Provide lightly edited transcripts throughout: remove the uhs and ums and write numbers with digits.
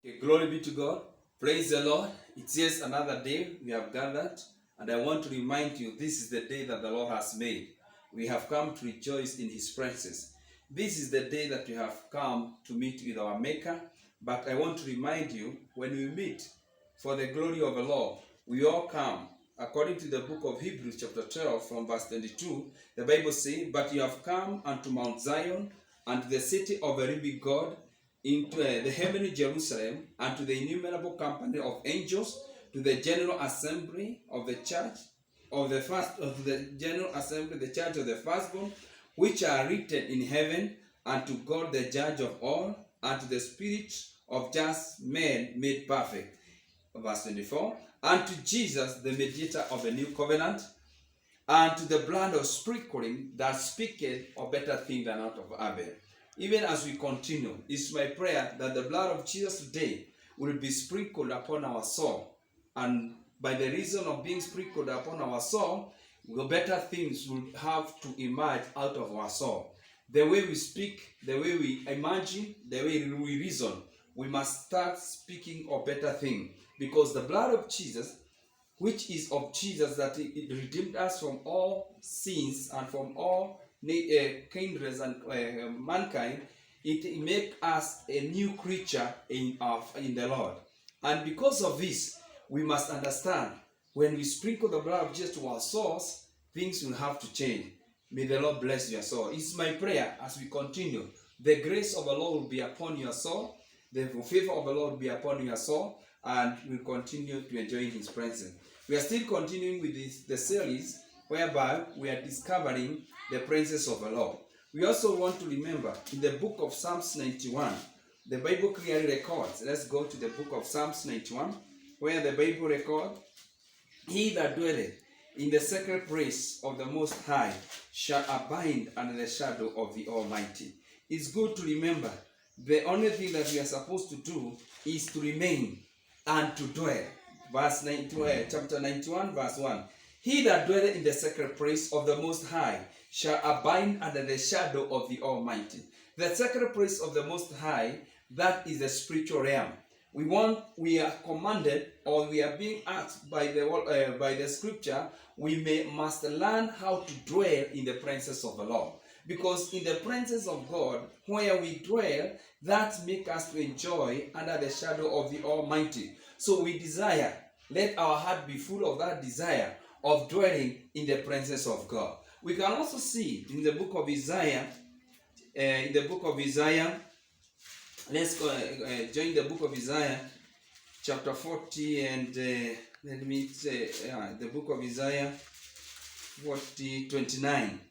Okay, glory be to God. Praise the Lord. It's yet another day we have gathered, and I want to remind you this is the day that the Lord has made. We have come to rejoice in His presence. This is the day that we have come to meet with our Maker. But I want to remind you, when we meet for the glory of the Lord, we all come. According to the book of Hebrews, chapter 12, from verse 22, the Bible says, "But you have come unto Mount Zion, and to the city of the living God, into the heavenly Jerusalem, and to the innumerable company of angels, to the general assembly of the church of the general assembly, the church of the firstborn, which are written in heaven, and to God the judge of all, and to the spirits of just men made perfect." Verse 24, "And to Jesus, the mediator of the new covenant, and to the blood of sprinkling that speaketh of better things than out of Abel." Even as we continue, it's my prayer that the blood of Jesus today will be sprinkled upon our soul. And by the reason of being sprinkled upon our soul, the better things will have to emerge out of our soul. The way we speak, the way we imagine, the way we reason, we must start speaking of better things. Because the blood of Jesus, which is of Jesus, that it redeemed us from all sins and from all kindreds and mankind, it make us a new creature in the Lord. And because of this, we must understand, when we sprinkle the blood of Jesus to our souls, things will have to change. May the Lord bless your soul. It's my prayer as we continue. The grace of the Lord will be upon your soul. The favor of the Lord will be upon your soul, and we'll continue to enjoy His presence. We are still continuing with the series whereby we are discovering the presence of the Lord. We also want to remember in the book of Psalms 91, the Bible clearly records. Let's go to the book of Psalms 91, where the Bible records, "He that dwelleth in the sacred place of the Most High shall abide under the shadow of the Almighty." It's good to remember the only thing that we are supposed to do is to remain and to dwell. Chapter 91, verse 1. "He that dwelleth in the sacred place of the Most High shall abide under the shadow of the Almighty." The sacred place of the Most High, that is the spiritual realm. We are commanded, or we are being asked by the scripture, must learn how to dwell in the presence of the Lord. Because in the presence of God, where we dwell, that makes us to enjoy under the shadow of the Almighty. So we desire, let our heart be full of that desire of dwelling in the presence of God. We can also see in the book of Isaiah, let's go join the book of Isaiah, chapter 40, and let me say, the book of Isaiah 40, 29.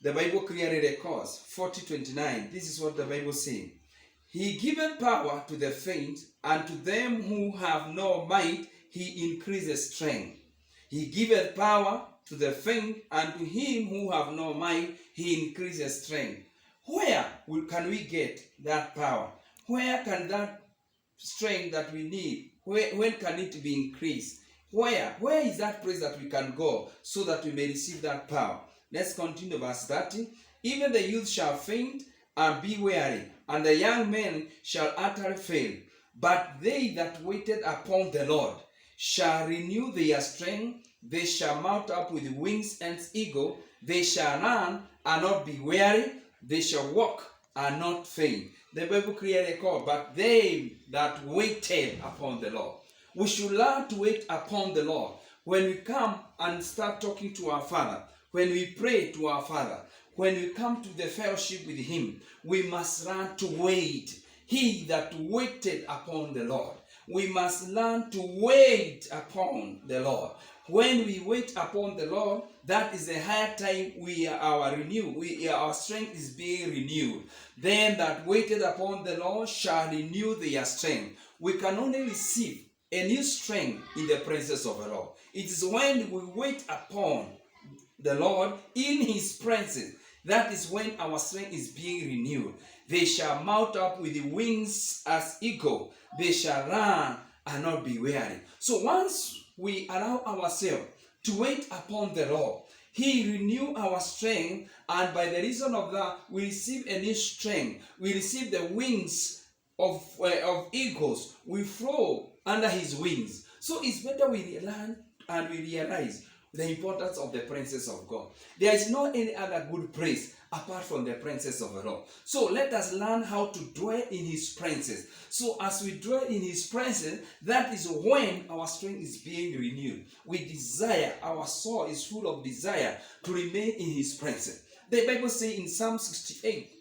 The Bible clearly records 40:29. This is what the Bible says: "He giveth power to the faint, and to them who have no might He increases strength. He giveth power to the faint, and to him who have no might He increases strength." Where can we get that power? Where can that strength that we need, when can it be increased? Where is that place that we can go so that we may receive that power? Let's continue verse 30. "Even the youth shall faint and be weary, and the young men shall utterly fail. But they that waited upon the Lord shall renew their strength. They shall mount up with wings as eagle. They shall run and not be weary. They shall walk and not faint." The Bible clearly calls, "But they that waited upon the Lord." We should learn to wait upon the Lord. When we come and start talking to our Father, when we pray to our Father, when we come to the fellowship with Him, we must learn to wait. "He that waited upon the Lord." We must learn to wait upon the Lord. When we wait upon the Lord, that is the higher time our strength is being renewed. "Them that waited upon the Lord shall renew their strength." We can only receive a new strength in the presence of the Lord. It is when we wait upon the Lord in His presence, that is when our strength is being renewed. "They shall mount up with the wings as eagle. They shall run and not be weary." So once we allow ourselves to wait upon the Lord, He renew our strength, and by the reason of that, we receive a new strength. We receive the wings of eagles will flow under his wings. So it's better we learn and we realize the importance of the presence of God. There is no any other good place apart from the presence of the Lord. So let us learn how to dwell in his presence. So as we dwell in his presence, that is when our strength is being renewed. We desire, our soul is full of desire to remain in his presence. The Bible says in Psalm 68,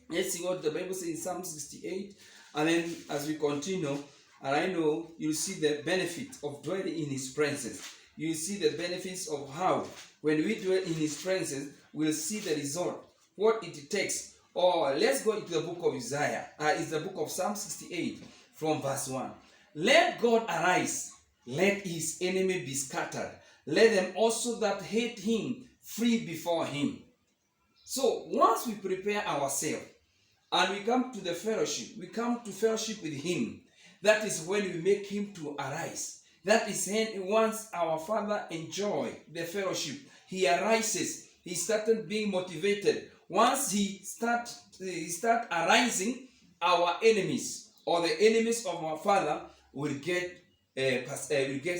let's see what the Bible says in Psalm 68, and then as we continue, and I know you'll see the benefit of dwelling in his presence. You see the benefits of how, when we dwell in his presence, we'll see the result, what it takes. Or let's go into the book of Isaiah. It's the book of Psalm 68 from verse 1. Let God arise, let his enemy be scattered. Let them also that hate him flee before him. So once we prepare ourselves and we come to the fellowship, we come to fellowship with him, that is when we make him to arise. That is when once our Father enjoy the fellowship, he arises. He started being motivated. Once he start arising, our enemies or the enemies of our Father will get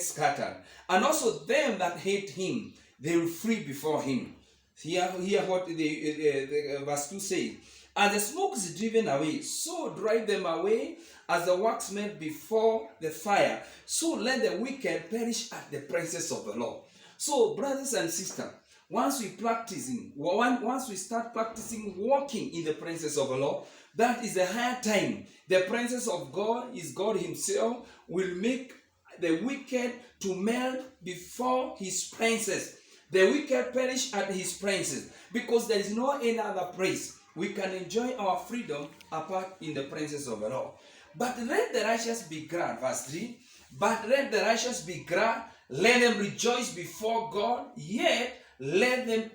scattered, and also them that hate him, they will flee before him. Hear what the verse 2 says. As the smoke is driven away, so drive them away as the wax made before the fire. So let the wicked perish at the presence of the Lord. So, brothers and sisters, once we start practicing walking in the presence of the Lord, that is a higher time. The presence of God is God himself will make the wicked to melt before his presence. The wicked perish at his presence, because there is no any other place we can enjoy our freedom apart in the presence of the Lord. But let the righteous be glad, verse 3. But let the righteous be glad, let them rejoice before God, yet let them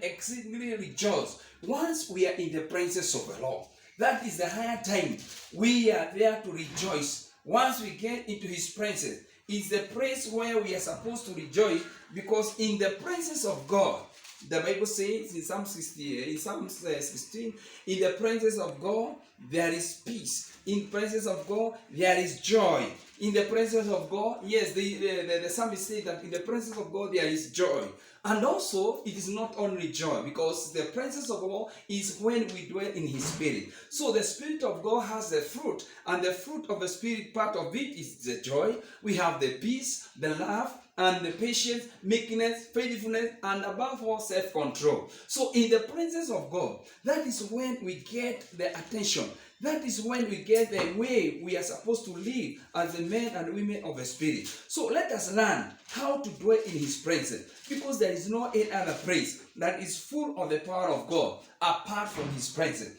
exceedingly rejoice. Once we are in the presence of the Lord, that is the higher time. We are there to rejoice. Once we get into his presence, it's the place where we are supposed to rejoice, because in the presence of God, the Bible says in Psalm 16, in the presence of God, there is peace. In the presence of God, there is joy. In the presence of God, yes, the psalmist says that in the presence of God, there is joy. And also, it is not only joy, because the presence of God is when we dwell in his spirit. So the Spirit of God has the fruit, and the fruit of the Spirit, part of it is the joy. We have the peace, the love, and the patience, meekness, faithfulness, and above all, self-control. So in the presence of God, that is when we get the attention. That is when we get the way we are supposed to live as the men and women of the Spirit. So let us learn how to dwell in his presence, because there is no any other place that is full of the power of God apart from his presence.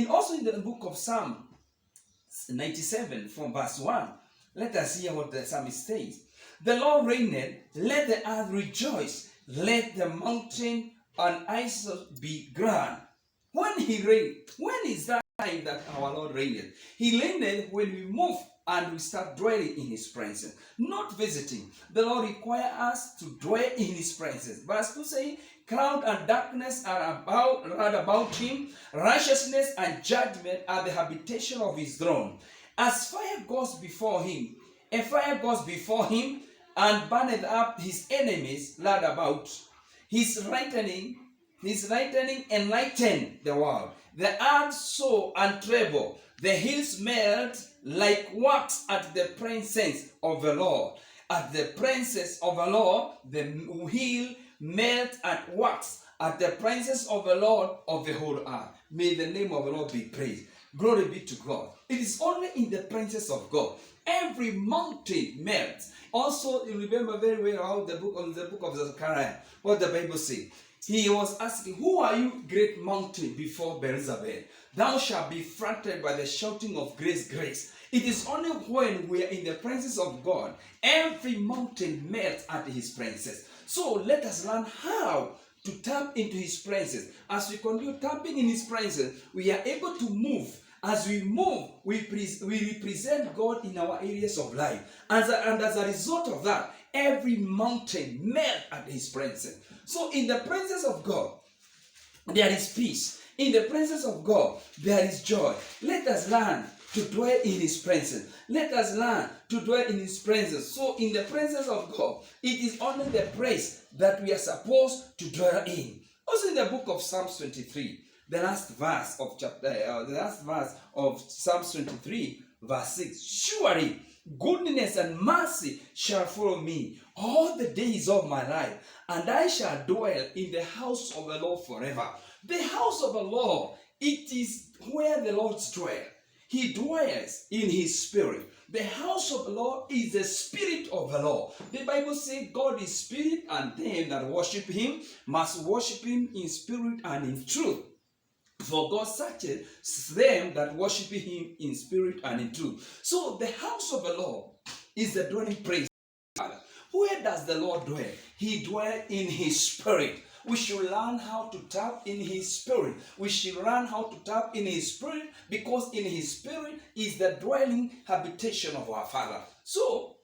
Also in the book of Psalm 97 from verse 1, let us hear what the psalmist says. The Lord reigneth, let the earth rejoice, let the mountain and isles be glad. When he reigned, when is that time that our Lord reigned? He reigned when we move and we start dwelling in his presence, not visiting. The Lord requires us to dwell in his presence. Verse 2 says, cloud and darkness are round about him, righteousness and judgment are the habitation of his throne. As fire goes before him, a fire goes before him, and burneth up his enemies round about. His lightning enlighten the world. The earth soar and tremble. The hills melt like wax at the presence of the Lord. At the presence of the Lord, the hill melt and wax at the presence of the Lord of the whole earth. May the name of the Lord be praised. Glory be to God. It is only in the presence of God every mountain melts. Also, you remember very well how the book of Zechariah, what the Bible says. He was asking, who are you, great mountain, before Beelzebub? Thou shalt be flattered by the shouting of grace, grace. It is only when we are in the presence of God, every mountain melts at his presence. So let us learn how to tap into his presence. As we continue tapping in his presence, we are able to move. As we move, we represent God in our areas of life. And as a result of that, every mountain melts at his presence. So in the presence of God, there is peace. In the presence of God, there is joy. Let us learn to dwell in his presence. Let us learn to dwell in his presence. So in the presence of God, it is only the place that we are supposed to dwell in. Also in the book of Psalms 23, the last verse of Psalms 23, verse 6. Surely goodness and mercy shall follow me all the days of my life, and I shall dwell in the house of the Lord forever. The house of the Lord, it is where the Lord dwells. He dwells in his spirit. The house of the Lord is the spirit of the Lord. The Bible says God is spirit, and them that worship him must worship him in spirit and in truth. For God searches them that worship him in spirit and in truth. So the house of the Lord is the dwelling place. Where does the Lord dwell? He dwells in his spirit. We should learn how to tap in his spirit. We should learn how to tap in his spirit, because in his spirit is the dwelling habitation of our Father. So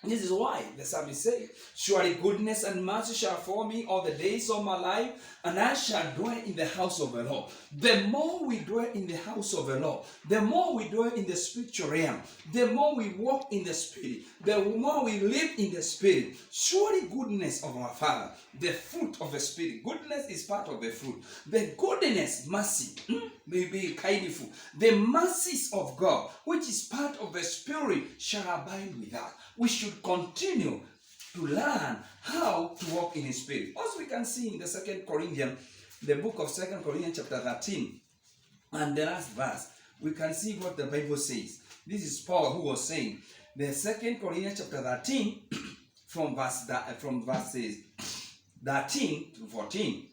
this is why the psalmist says, surely goodness and mercy shall follow me all the days of my life, and I shall dwell in the house of the Lord. The more we dwell in the house of the Lord, the more we dwell in the spiritual realm, the more we walk in the spirit, the more we live in the spirit. Surely goodness of our Father, the fruit of the spirit. Goodness is part of the fruit. The goodness, mercy, may be kindful. The mercies of God, which is part of the spirit, shall abide with us. We should continue to learn how to walk in his spirit. As we can see in the the book of 2 Corinthians chapter 13, and the last verse, we can see what the Bible says. This is Paul who was saying, the 2 Corinthians chapter 13, from verses 13 to 14.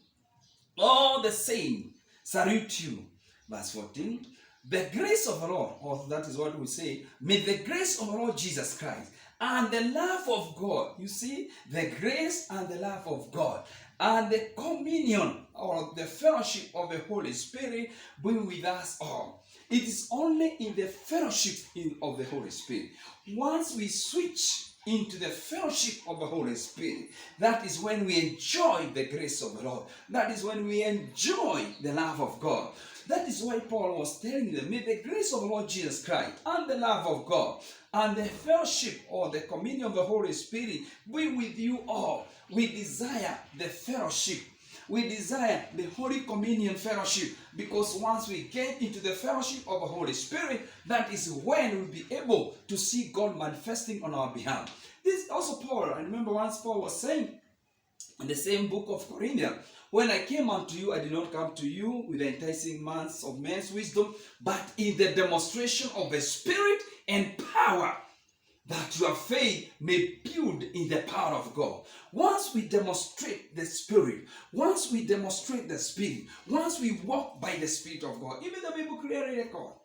All the same salute you. Verse 14. The grace of the Lord, or that is what we say, may the grace of the Lord Jesus Christ and the love of God, you see, the grace and the love of God, and the communion or the fellowship of the Holy Spirit be with us all. It is only in the fellowship of the Holy Spirit. Once we switch into the fellowship of the Holy Spirit, that is when we enjoy the grace of the Lord. That is when we enjoy the love of God. That is why Paul was telling them, may the grace of the Lord Jesus Christ and the love of God and the fellowship or the communion of the Holy Spirit be with you all. We desire the fellowship. We desire the Holy Communion fellowship, because once we get into the fellowship of the Holy Spirit, that is when we'll be able to see God manifesting on our behalf. This is also Paul. I remember once Paul was saying in the same book of Corinthians, when I came unto you, I did not come to you with the enticing words of man's wisdom, but in the demonstration of the Spirit and power, that your faith may build in the power of God. Once we demonstrate the Spirit, once we walk by the Spirit of God, even the Bible clearly records,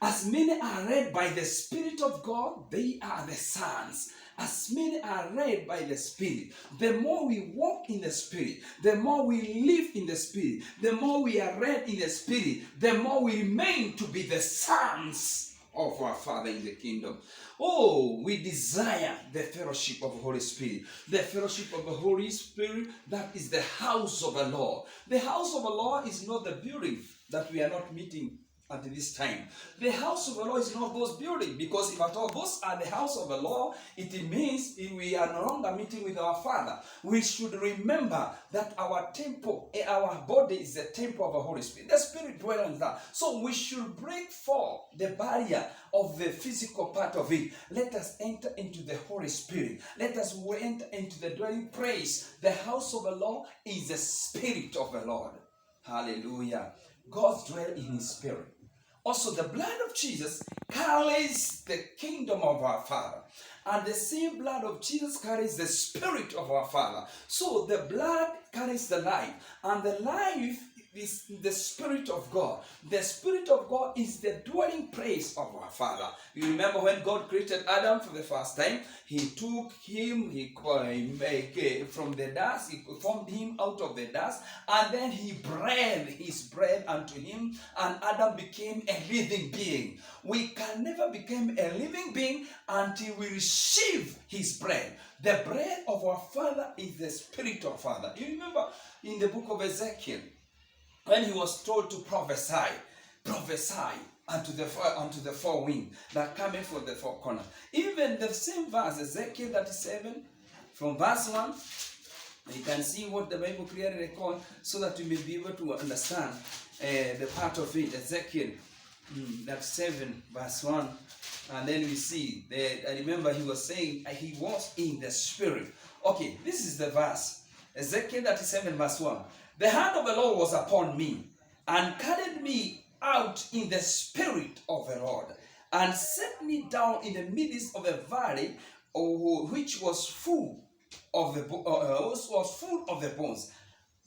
as many are led by the Spirit of God, they are the sons. As many are led by the Spirit. The more we walk in the Spirit, the more we live in the Spirit, the more we are led in the Spirit, the more we remain to be the sons of our Father in the kingdom. Oh, we desire the fellowship of the Holy Spirit. The fellowship of the Holy Spirit, that is the house of the Lord. The house of the Lord is not the building that we are not meeting at this time. The house of the Lord is not those buildings, because if at all those are the house of the Lord, it means we are no longer meeting with our Father. We should remember that our temple, our body is the temple of the Holy Spirit. The Spirit dwells in that. So we should break forth the barrier of the physical part of it. Let us enter into the Holy Spirit. Let us enter into the dwelling place. The house of the Lord is the Spirit of the Lord. Hallelujah. God dwells in his Spirit. Also, the blood of Jesus carries the kingdom of our Father. And the same blood of Jesus carries the Spirit of our Father. So the blood carries the life. And the life is the Spirit of God. The Spirit of God is the dwelling place of our Father. You remember when God created Adam for the first time, he took him, from the dust, he formed him out of the dust, and then he breathed his breath unto him, and Adam became a living being. We can never become a living being until we receive his breath. The breath of our Father is the Spirit of Father. You remember in the book of Ezekiel, when he was told to prophesy unto the four winds that cometh from the four corners. Even the same verse, Ezekiel 37, from verse 1, you can see what the Bible clearly records so that you may be able to understand the part of it. Ezekiel 37, verse 1. And then we see that, I remember he was saying he was in the spirit. Okay, this is the verse. Ezekiel 37, verse 1. The hand of the Lord was upon me, and carried me out in the spirit of the Lord, and set me down in the midst of a valley, which was full of the bones.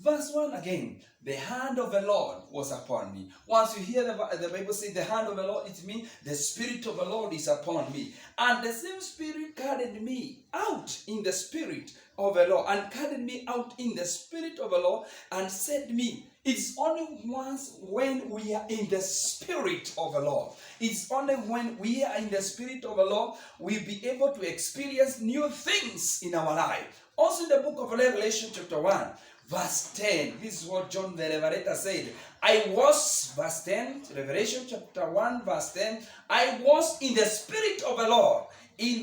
Verse 1 again, the hand of the Lord was upon me. Once you hear the Bible say the hand of the Lord, it means the spirit of the Lord is upon me. And the same spirit carried me out in the spirit of the Lord, and carried me out in the spirit of the Lord, and said me. It's only once when we are in the spirit of the Lord. It's only when we are in the spirit of the Lord we'll be able to experience new things in our life. Also in the book of Revelation chapter 1, verse 10, this is what John the Revelator said. Verse 10, Revelation chapter 1, verse 10, I was in the spirit of the Lord in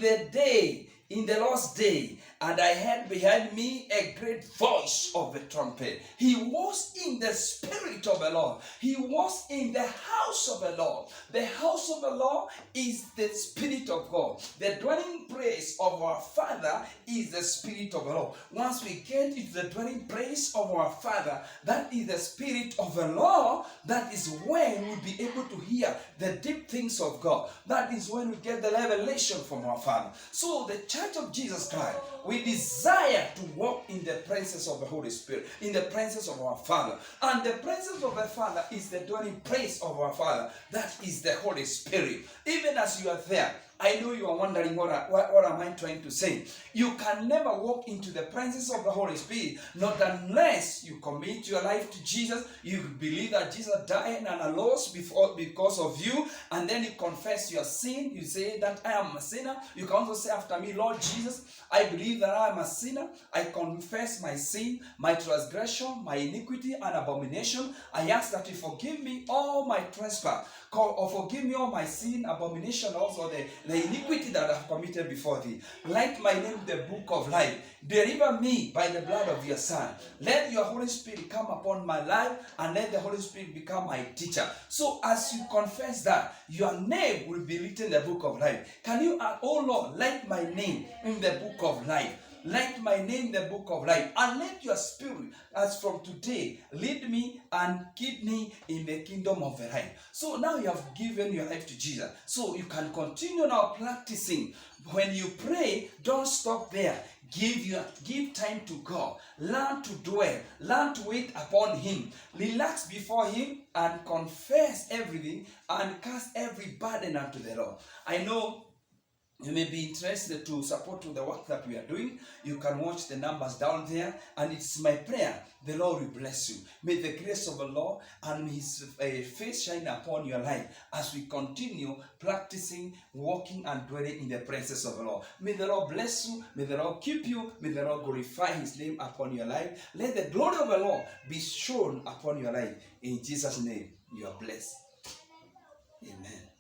the Lord's day, and I heard behind me a great voice of the trumpet. He was in the spirit of the Lord. He was in the house of the Lord. The house of the Lord is the spirit of God. The dwelling place of our Father is the spirit of the Lord. Once we get into the dwelling place of our Father, that is the spirit of the Lord, that is when we'll be able to hear the deep things of God. That is when we get the revelation from our Father. So the Church of Jesus Christ, we desire to walk in the presence of the Holy Spirit, in the presence of our Father. And the presence of the Father is the dwelling place of our Father. That is the Holy Spirit. Even as you are there, I know you are wondering what am I trying to say. You can never walk into the presence of the Holy Spirit, not unless you commit your life to Jesus. You believe that Jesus died and arose because of you, and then you confess your sin. You say that I am a sinner. You can also say after me, Lord Jesus, I believe that I am a sinner. I confess my sin, my transgression, my iniquity and abomination. I ask that you forgive me all my trespass, or forgive me all my sin, abomination, also the iniquity that I have committed before thee. Write my name in the book of life. Deliver me by the blood of your Son. Let your Holy Spirit come upon my life, and let the Holy Spirit become my teacher. So as you confess that, your name will be written in the book of life. Can you add, oh Lord, write my name in the book of life. Write my name in the book of life, and let your spirit, as from today, lead me and keep me in the kingdom of the light. So now you have given your life to Jesus. So you can continue now practicing. When you pray, don't stop there. Give time to God. Learn to dwell. Learn to wait upon Him. Relax before Him and confess everything and cast every burden unto the Lord. I know you may be interested to support the work that we are doing. You can watch the numbers down there, and it's my prayer the Lord will bless you. May the grace of the Lord and His face shine upon your life as we continue practicing, walking and dwelling in the presence of the Lord. May the Lord bless you. May the Lord keep you. May the Lord glorify His name upon your life. Let the glory of the Lord be shown upon your life. In Jesus' name, you are blessed. Amen.